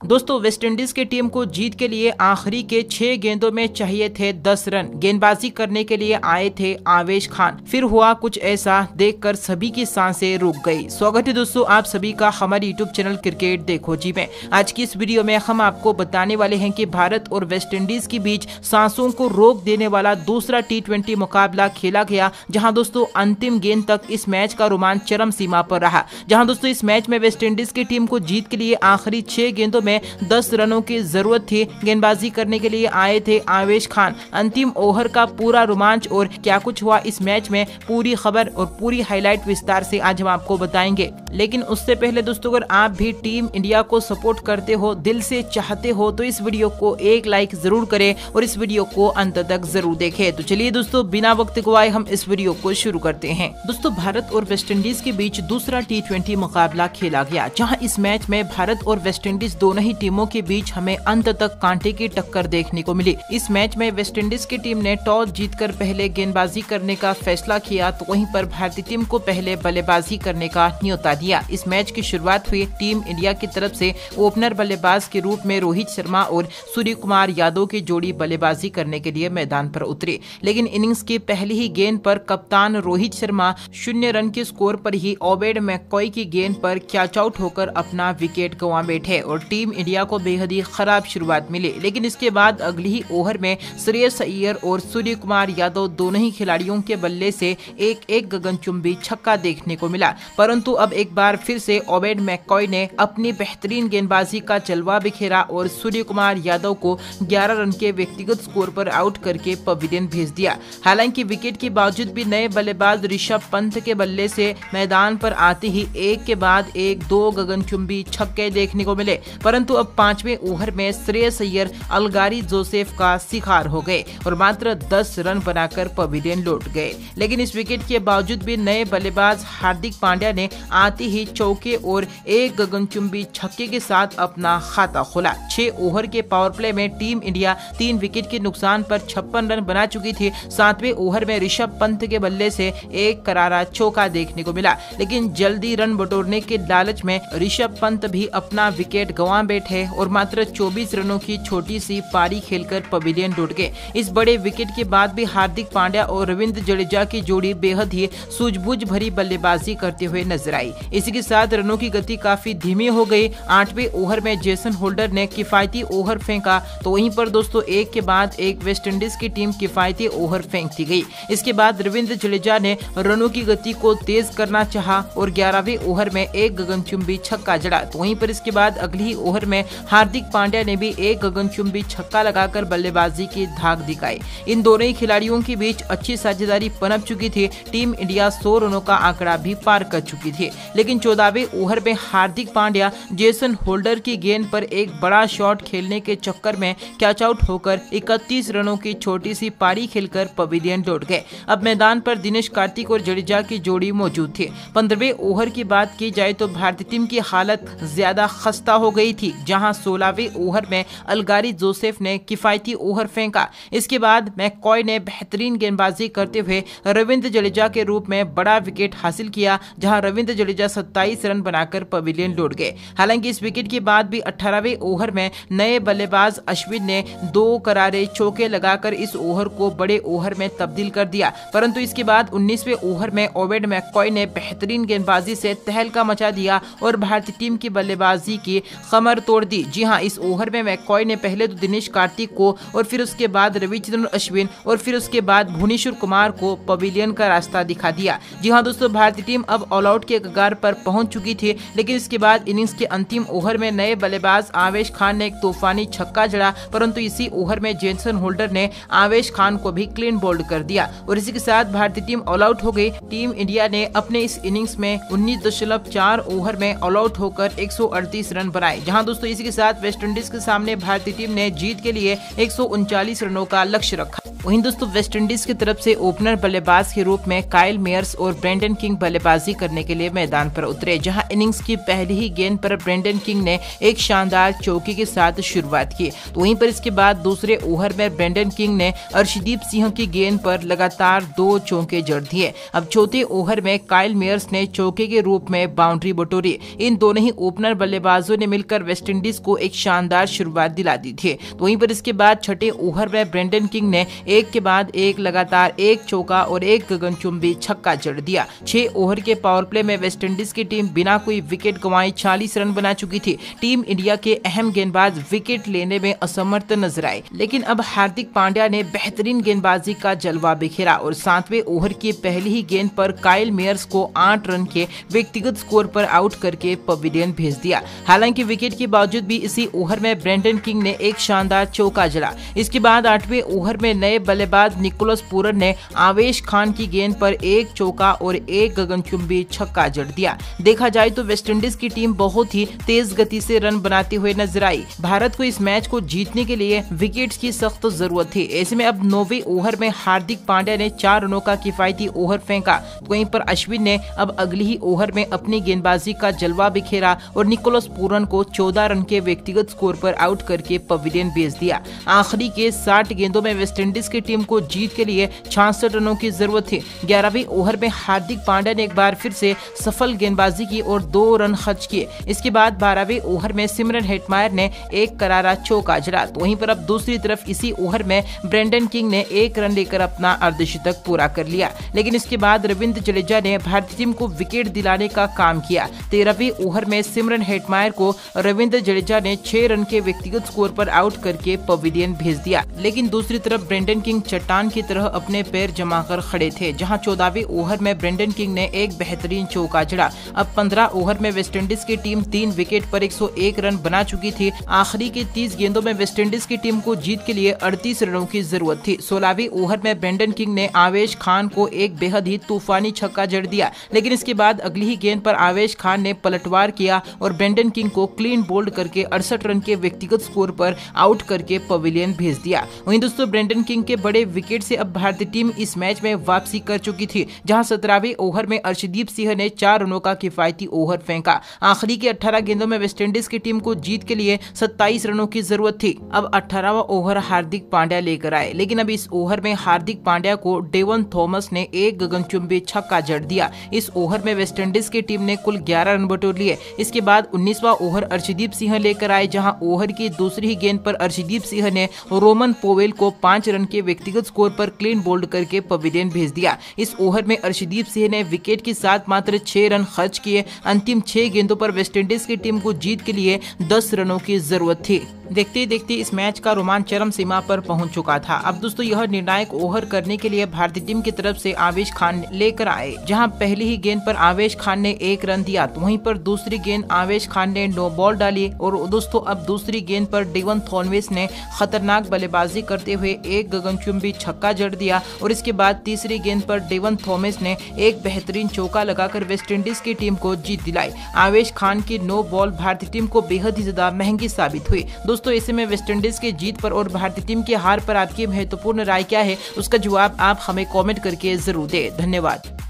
दोस्तों वेस्टइंडीज की टीम को जीत के लिए आखिरी के 6 गेंदों में चाहिए थे 10 रन। गेंदबाजी करने के लिए आए थे आवेश खान। फिर हुआ कुछ ऐसा देखकर सभी की सांसें रुक गई। स्वागत है दोस्तों आप सभी का हमारे यूट्यूब चैनल क्रिकेट देखो जी में। आज की इस वीडियो में हम आपको बताने वाले हैं कि भारत और वेस्टइंडीज के बीच सांसों को रोक देने वाला दूसरा T20 मुकाबला खेला गया, जहां दोस्तों अंतिम गेंद तक इस मैच का रोमांच चरम सीमा पर रहा। जहां दोस्तों इस मैच में वेस्टइंडीज की टीम को जीत के लिए आखिरी 6 गेंदों में 10 रनों की जरूरत थी। गेंदबाजी करने के लिए आए थे आवेश खान। अंतिम ओवर का पूरा रोमांच और क्या कुछ हुआ इस मैच में, पूरी खबर और पूरी हाईलाइट विस्तार से आज हम आपको बताएंगे। लेकिन उससे पहले दोस्तों अगर आप भी टीम इंडिया को सपोर्ट करते हो, दिल से चाहते हो, तो इस वीडियो को एक लाइक जरूर करें और इस वीडियो को अंत तक जरूर देखें। तो चलिए दोस्तों बिना वक्त गवाए हम इस वीडियो को शुरू करते हैं। दोस्तों भारत और वेस्टइंडीज के बीच दूसरा T20 मुकाबला खेला गया, जहां इस मैच में भारत और वेस्टइंडीज दोनों ही टीमों के बीच हमें अंत तक कांटे की टक्कर देखने को मिली। इस मैच में वेस्टइंडीज की टीम ने टॉस जीतकर पहले गेंदबाजी करने का फैसला किया, तो वहीं पर भारतीय टीम को पहले बल्लेबाजी करने का न्योता दिया। इस मैच की शुरुआत हुई टीम इंडिया की तरफ से ओपनर बल्लेबाज के रूप में रोहित शर्मा और सूर्य कुमार यादव की जोड़ी बल्लेबाजी करने के लिए मैदान पर उतरी। लेकिन इनिंग्स की पहली ही गेंद पर कप्तान रोहित शर्मा 0 रन के स्कोर पर ही ओबेड मैककॉय की गेंद पर कैच आउट होकर अपना विकेट गंवा बैठे और टीम इंडिया को बेहद ही खराब शुरुआत मिली। लेकिन इसके बाद अगली ही ओवर में श्रेयस अय्यर और सूर्य कुमार यादव दोनों ही खिलाड़ियों के बल्ले से एक गगनचुंबी छक्का देखने को मिला। परंतु अब एक बार फिर से ओबेड मैककॉय ने अपनी बेहतरीन गेंदबाजी का जलवा बिखेरा और सूर्य कुमार यादव को 11 रन के व्यक्तिगत स्कोर पर आउट करके पवेलियन भेज दिया। हालांकि विकेट के बावजूद भी नए बल्लेबाज ऋषभ पंत के बल्ले से मैदान पर आते ही एक के बाद एक 2 गगनचुंबी छक्के देखने को मिले। परंतु अब 5वें ओवर में श्रेयस अय्यर अलगारी जोसेफ का शिकार हो गए और मात्र 10 रन बनाकर पवेलियन लौट गए। लेकिन इस विकेट के बावजूद भी नए बल्लेबाज हार्दिक पांड्या ने आते ही चौके और एक गगनचुंबी छक्के के साथ अपना खाता खोला। 6 ओवर के पावर प्ले में टीम इंडिया 3 विकेट के नुकसान पर 56 रन बना चुकी थी। 7वें ओवर में ऋषभ पंत के बल्ले से एक करारा चौका देखने को मिला, लेकिन जल्दी रन बटोरने के लालच में ऋषभ पंत भी अपना विकेट गंवा बैठे और मात्र 24 रनों की छोटी सी पारी खेलकर पवेलियन लौट गए। इस बड़े विकेट के बाद भी हार्दिक पांड्या और रविंद्र जडेजा की जोड़ी बेहद ही सूझबूझ भरी बल्लेबाजी करते हुए नजर आई। इसी के साथ रनों की गति काफी धीमी हो गई। 8वें ओवर में जेसन होल्डर ने किफायती ओवर फेंका, तो वहीं पर दोस्तों एक के बाद एक वेस्टइंडीज की टीम किफायती ओवर फेंकती गई। इसके बाद रविंद्र जडेजा ने रनों की गति को तेज करना चाहा और 11वें ओवर में एक गगनचुंबी छक्का जड़ा, तो वहीं पर इसके बाद अगली ही ओवर में हार्दिक पांड्या ने भी एक गगनचुंबी छक्का लगाकर बल्लेबाजी की धाक दिखाई। इन दोनों ही खिलाड़ियों के बीच अच्छी साझेदारी पनप चुकी थी। टीम इंडिया 100 रनों का आंकड़ा भी पार कर चुकी थी। लेकिन 14वें ओवर में हार्दिक पांड्या जेसन होल्डर की गेंद पर एक बड़ा शॉट खेलने के चक्कर में कैच आउट होकर 31 रनों की छोटी सी पारी खेलकर पवेलियन लौट गए। अब मैदान पर दिनेश कार्तिक और जडेजा की जोड़ी मौजूद थी। 15वें ओवर की बात की जाए तो भारतीय टीम की हालत ज्यादा खस्ता हो गई थी, जहां 16वें ओवर में अलगारी जोसेफ ने किफायती ओवर फेंका। इसके बाद मैककॉय ने बेहतरीन गेंदबाजी करते हुए रविंद्र जडेजा के रूप में बड़ा विकेट हासिल किया, जहां रविंद्र जडेजा 27 रन बनाकर पवेलियन लौट गए। हालांकि इस विकेट के बाद भी 18वें ओवर में नए बल्लेबाज अश्विन ने 2 करारे चौके लगाकर इस ओवर को बड़े ओवर में तब्दील कर दिया। परंतु इसके बाद 19वें ओवर में ओबेड मैककॉय ने बेहतरीन गेंदबाजी से तहलका मचा दिया और भारतीय टीम की बल्लेबाजी की कमर तोड़ दी। जी हां, इस ओवर में मैककॉय ने पहले तो दिनेश कार्तिक को और फिर उसके बाद रविचंद्रन अश्विन और फिर उसके बाद भुवनेश्वर कुमार को पवेलियन का रास्ता दिखा दिया। जी हां दोस्तों, भारतीय टीम अब ऑल आउट के कगार पर पहुंच चुकी थी। लेकिन इसके बाद इनिंग्स के अंतिम ओवर में नए बल्लेबाज आवेश खान ने एक तूफानी छक्का जड़ा, परंतु इसी ओवर में जेसन होल्डर ने आवेश खान को भी क्लीन बोल्ड कर दिया और इसी के साथ भारतीय टीम ऑल आउट हो गई। टीम इंडिया ने अपने इस इनिंग्स में 19.4 ओवर में ऑल आउट होकर 138 रन बनाए। जहां दोस्तों इसी के साथ वेस्टइंडीज के सामने भारतीय टीम ने जीत के लिए 139 रनों का लक्ष्य रखा। वहीं दोस्तों वेस्टइंडीज की तरफ से ओपनर बल्लेबाज के रूप में काइल मेयर्स और ब्रेंडन किंग बल्लेबाजी करने के लिए मैदान पर उतरे, जहां इनिंग्स की पहली ही गेंद पर ब्रेंडन किंग ने एक शानदार चौके के साथ शुरुआत की। तो वहीं पर इसके बाद दूसरे ओवर में ब्रेंडन किंग ने अर्शदीप सिंह की गेंद पर लगातार 2 चौके जड़ दिए। अब चौथे ओवर में काइल मेयर्स ने चौके के रूप में बाउंड्री बटोरी। इन दोनों ही ओपनर बल्लेबाजों ने मिलकर वेस्टइंडीज को एक शानदार शुरुआत दिला दी थी। तो वहीं पर इसके बाद छठे ओवर में ब्रेंडन किंग ने एक के बाद एक लगातार एक चौका और एक गगनचुंबी छक्का जड़ दिया। 6 ओवर के पावर प्ले में वेस्टइंडीज की टीम बिना कोई विकेट गंवाए 40 रन बना चुकी थी। टीम इंडिया के अहम गेंदबाज विकेट लेने में असमर्थ नजर आए, लेकिन अब हार्दिक पांड्या ने बेहतरीन गेंदबाजी का जलवा बिखेरा और 7वें ओवर की पहली ही गेंद पर काइल मेयर्स को 8 रन के व्यक्तिगत स्कोर पर आउट करके पवेलियन भेज दिया। हालांकि विकेट के बावजूद भी इसी ओवर में ब्रेंडन किंग ने एक शानदार चौका जड़ा। इसके बाद 8वें ओवर में नए बल्लेबाज निकोलस पूरन ने आवेश खान की गेंद पर एक चौका और एक गगनचुंबी छक्का जड़ दिया। देखा जाए तो वेस्टइंडीज की टीम बहुत ही तेज गति से रन बनाते हुए नजर आई। भारत को इस मैच को जीतने के लिए विकेट्स की सख्त जरूरत थी। ऐसे में अब 9वें ओवर में हार्दिक पांड्या ने 4 रनों का किफायती ओवर फेंका। वहीं पर अश्विन ने अब अगली ही ओवर में अपनी गेंदबाजी का जलवा बिखेरा और निकोलस पूरन को 14 रन के व्यक्तिगत स्कोर पर आउट करके पवेलियन भेज दिया। आखिरी के 60 गेंदों में वेस्टइंडीज की टीम को जीत के लिए 66 रनों की जरूरत थी। 11वें ओवर में हार्दिक पांड्या ने एक बार फिर से सफल गेंदबाजी की और 2 रन खर्च किए। इसके बाद 12वें ओवर में सिमरन हेटमायर ने एक करारा चौका जड़ा। तो वहीं पर अब दूसरी तरफ इसी ओवर में ब्रेंडन किंग ने 1 रन लेकर अपना अर्धशतक पूरा कर लिया। लेकिन इसके बाद रविंद्र जडेजा ने भारतीय टीम को विकेट दिलाने का काम किया। 13वें ओवर में सिमरन हेटमायर को रविंद्र जडेजा ने 6 रन के व्यक्तिगत स्कोर पर आउट करके पवेलियन भेज दिया। लेकिन दूसरी तरफ ब्रेंडन किंग चट्टान की तरह अपने पैर जमाकर खड़े थे, जहां 14वें ओवर में ब्रेंडन किंग ने एक बेहतरीन चौका जड़ा। अब 15 ओवर में वेस्टइंडीज की टीम 3 विकेट पर 101 रन बना चुकी थी। आखिरी के 30 गेंदों में वेस्टइंडीज की टीम को जीत के लिए 38 रनों की जरूरत थी। 16वें ओवर में ब्रेंडन किंग ने आवेश खान को एक बेहद ही तूफानी छक्का जड़ दिया। लेकिन इसके बाद अगली ही गेंद पर आवेश खान ने पलटवार किया और ब्रेंडन किंग को क्लीन बोल्ड करके 68 रन के व्यक्तिगत स्कोर पर आउट करके पवेलियन भेज दिया। वहीं दोस्तों ब्रेंडन किंग के बड़े विकेट से अब भारतीय टीम इस मैच में वापसी कर चुकी थी, जहां 17वें ओवर में अर्शदीप सिंह ने 4 रनों का किफायती ओवर फेंका। आखिरी के 18 गेंदों में वेस्टइंडीज की टीम को जीत के लिए 27 रनों की जरूरत थी। अब 18वां ओवर हार्दिक पांड्या लेकर आए, लेकिन अब इस ओवर में हार्दिक पांड्या को डेवन थॉमस ने एक गगनचुंबी छक्का जड़ दिया। इस ओवर में वेस्टइंडीज की टीम ने कुल 11 रन बटोर लिए। इसके बाद 19वां ओवर अर्शदीप सिंह लेकर आए, जहां ओवर की दूसरी ही गेंद पर अर्शदीप सिंह ने रोमन पोवेल को 5 रन के व्यक्तिगत स्कोर पर क्लीन बोल्ड करके पवेलियन भेज दिया। इस ओवर में अर्शदीप सिंह ने विकेट के साथ मात्र 6 रन खर्च किए। अंतिम 6 गेंदों पर वेस्टइंडीज की टीम को जीत के लिए 10 रनों की जरूरत थी। देखते ही देखते इस मैच का रोमांच चरम सीमा पर पहुंच चुका था। अब दोस्तों यह निर्णायक ओवर करने के लिए भारतीय टीम की तरफ से आवेश खान लेकर आए, जहां पहली ही गेंद पर आवेश खान ने 1 रन दिया। तो वहीं पर दूसरी गेंद आवेश खान ने नो बॉल डाली और दोस्तों अब दूसरी गेंद पर डेवन थॉमस ने खतरनाक बल्लेबाजी करते हुए एक गगनचुंबी छक्का जड़ दिया और इसके बाद तीसरी गेंद पर डेवन थॉमस ने एक बेहतरीन चौका लगाकर वेस्टइंडीज की टीम को जीत दिलाई। आवेश खान की नो बॉल भारतीय टीम को बेहद ही ज्यादा महंगी साबित हुई। दोस्तों ऐसे में वेस्टइंडीज की जीत पर और भारतीय टीम की हार पर आपकी महत्वपूर्ण राय क्या है, उसका जवाब आप हमें कमेंट करके जरूर दें। धन्यवाद।